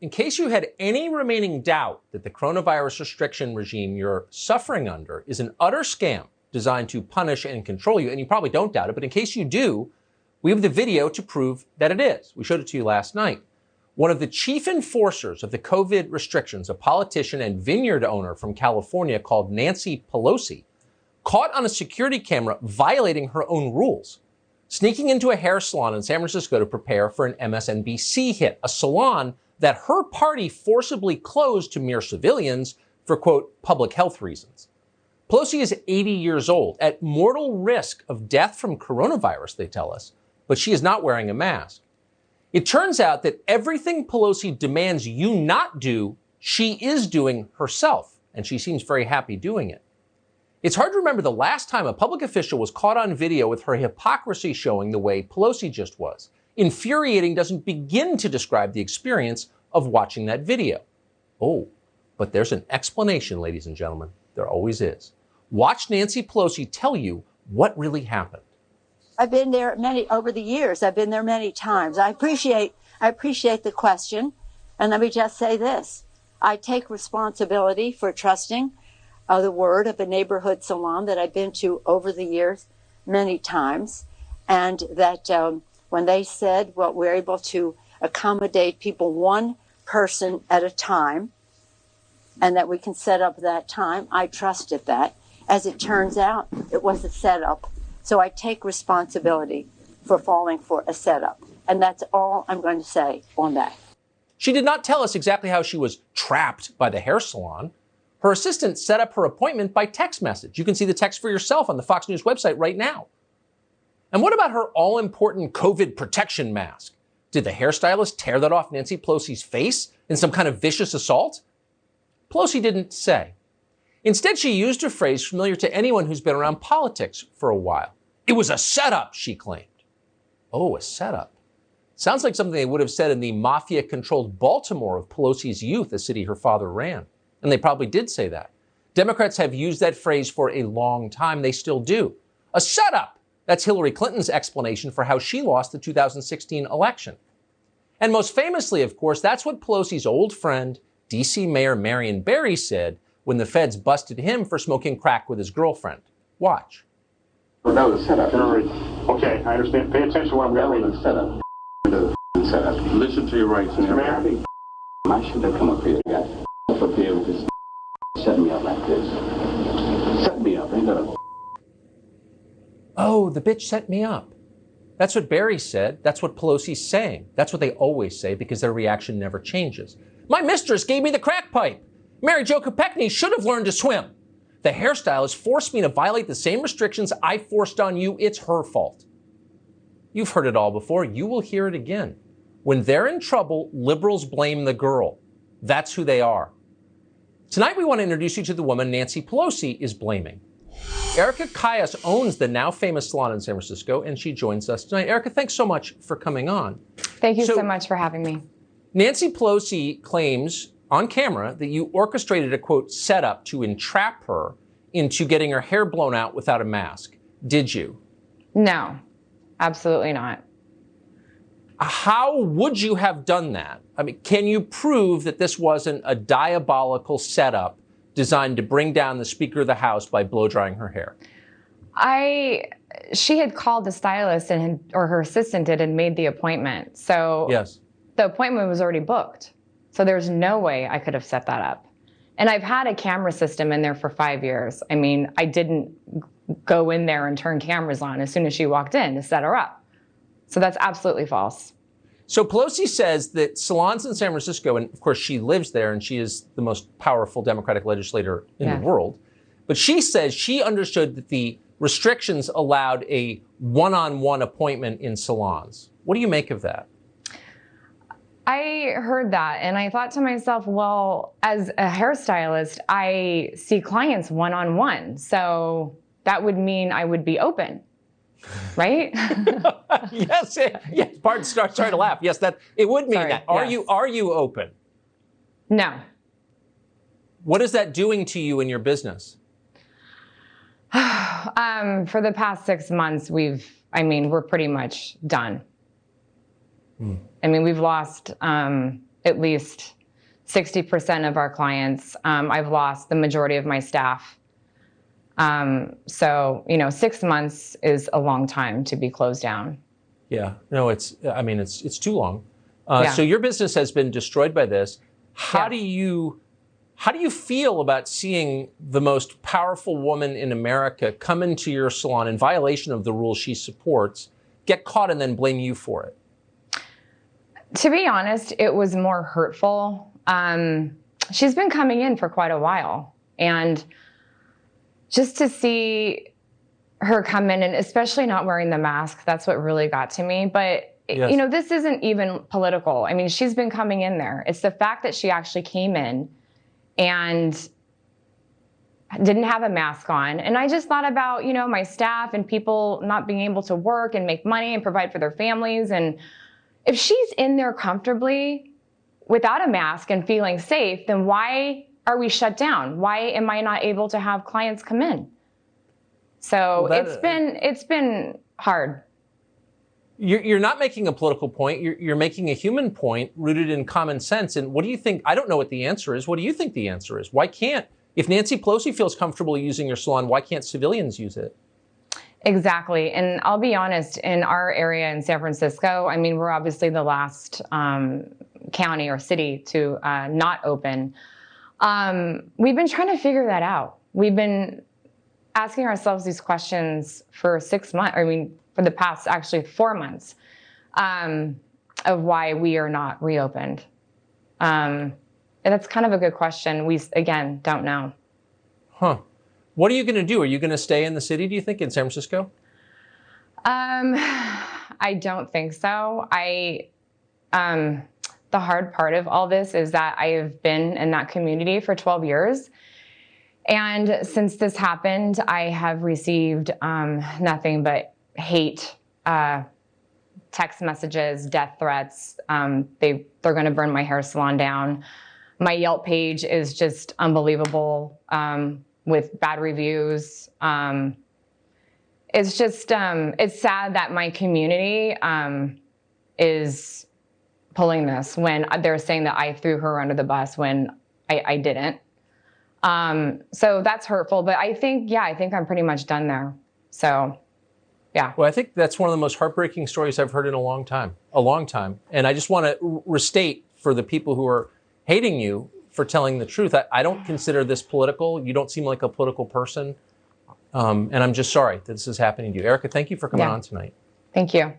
In case you had any remaining doubt that the coronavirus restriction regime you're suffering under is an utter scam designed to punish and control you, and you probably don't doubt it, but in case you do, we have the video to prove that it is. We showed it to you last night. One of the chief enforcers of the COVID restrictions, a politician and vineyard owner from California called Nancy Pelosi, caught on a security camera violating her own rules, sneaking into a hair salon in San Francisco to prepare for an MSNBC hit, a salon that her party forcibly closed to mere civilians for, quote, public health reasons. Pelosi is 80 years old, at mortal risk of death from coronavirus, they tell us, but she is not wearing a mask. It turns out that everything Pelosi demands you not do, she is doing herself, and she seems very happy doing it. It's hard to remember the last time a public official was caught on video with her hypocrisy showing the way Pelosi just was. Infuriating doesn't begin to describe the experience of watching that video. Oh, but there's an explanation, ladies and gentlemen. There always is. Watch Nancy Pelosi tell you what really happened. I've been there over the years. I've been there many times. I appreciate the question. And let me just say this. I take responsibility for trusting the word of a neighborhood salon that I've been to over the years many times. And that when they said, well, we're able to accommodate people one person at a time, and that we can set up that time, I trusted that. As it turns out, it was a setup. So I take responsibility for falling for a setup. And that's all I'm going to say on that. She did not tell us exactly how she was trapped by the hair salon. Her assistant set up her appointment by text message. You can see the text for yourself on the Fox News website right now. And what about her all-important COVID protection mask? Did the hairstylist tear that off Nancy Pelosi's face in some kind of vicious assault? Pelosi didn't say. Instead, she used a phrase familiar to anyone who's been around politics for a while. It was a setup, she claimed. Oh, a setup. Sounds like something they would have said in the mafia-controlled Baltimore of Pelosi's youth, a city her father ran. And they probably did say that. Democrats have used that phrase for a long time. They still do. A setup. That's Hillary Clinton's explanation for how she lost the 2016 election. And most famously, of course, that's what Pelosi's old friend, D.C. Mayor Marion Barry, said when the feds busted him for smoking crack with his girlfriend. Watch. Well, that was a setup. Okay, I understand. Pay attention to what I'm going to setup. Setup. Listen to your rights. Mayor, I should have come up here, guys. Up here with this set me up like this. Set me up, ain't that? Oh, the bitch set me up. That's what Barry said. That's what Pelosi's saying. That's what they always say because their reaction never changes. My mistress gave me the crack pipe. Mary Jo Kopechne should have learned to swim. The hairstylist forced me to violate the same restrictions I forced on you. It's her fault. You've heard it all before. You will hear it again. When they're in trouble, liberals blame the girl. That's who they are. Tonight, we want to introduce you to the woman Nancy Pelosi is blaming. Erica Kious owns the now famous salon in San Francisco, and she joins us tonight. Erica, thanks so much for coming on. Thank you so much for having me. Nancy Pelosi claims on camera that you orchestrated a, quote, setup to entrap her into getting her hair blown out without a mask. Did you? No, absolutely not. How would you have done that? I mean, can you prove that this wasn't a diabolical setup designed to bring down the Speaker of the House by blow drying her hair? She had called the stylist or her assistant did and made the appointment. So yes, the appointment was already booked. So there's no way I could have set that up. And I've had a camera system in there for 5 years. I mean, I didn't go in there and turn cameras on as soon as she walked in to set her up. So that's absolutely false. So Pelosi says that salons in San Francisco, and of course she lives there and she is the most powerful Democratic legislator in the world, but she says she understood that the restrictions allowed a one-on-one appointment in salons. What do you make of that? I heard that and I thought to myself, well, as a hairstylist, I see clients one-on-one. So that would mean I would be open. Right? Yes. Pardon, sorry to laugh. Yes, that it would mean that. Are you open? No. What is that doing to you in your business? For the past 6 months, we're pretty much done. I mean, we've lost, at least 60% of our clients. I've lost the majority of my staff. So, 6 months is a long time to be closed down. Yeah, no, it's too long. Yeah. So your business has been destroyed by this. How Yes. do you feel about seeing the most powerful woman in America come into your salon in violation of the rules she supports, get caught, and then blame you for it? To be honest, it was more hurtful. She's been coming in for quite a while, and just to see her come in, and especially not wearing the mask, that's what really got to me. But Yes. this isn't even political. I mean, she's been coming in there. It's the fact that she actually came in and didn't have a mask on. And I just thought about, my staff and people not being able to work and make money and provide for their families. And if she's in there comfortably without a mask and feeling safe, then why are we shut down? Why am I not able to have clients come in? So it's been hard. You're not making a political point. You're making a human point rooted in common sense. And what do you think? I don't know what the answer is. What do you think the answer is? Why can't, if Nancy Pelosi feels comfortable using your salon, why can't civilians use it? Exactly. And I'll be honest, in our area in San Francisco, I mean, we're obviously the last county or city to not open. We've been trying to figure that out. We've been asking ourselves these questions for 6 months, for the past actually 4 months, of why we are not reopened. And that's kind of a good question. We, again, don't know. Huh. What are you going to do? Are you going to stay in the city, do you think, in San Francisco? I don't think so. The hard part of all this is that I have been in that community for 12 years. And since this happened, I have received nothing but hate, text messages, death threats. They're going to burn my hair salon down. My Yelp page is just unbelievable, with bad reviews. It's just, it's sad that my community is pulling this when they're saying that I threw her under the bus when I didn't. So that's hurtful, but I think I'm pretty much done there. So, yeah. Well, I think that's one of the most heartbreaking stories I've heard in a long time. And I just want to restate for the people who are hating you for telling the truth. I don't consider this political. You don't seem like a political person. And I'm just sorry that this is happening to you. Erica, thank you for coming on tonight. Thank you.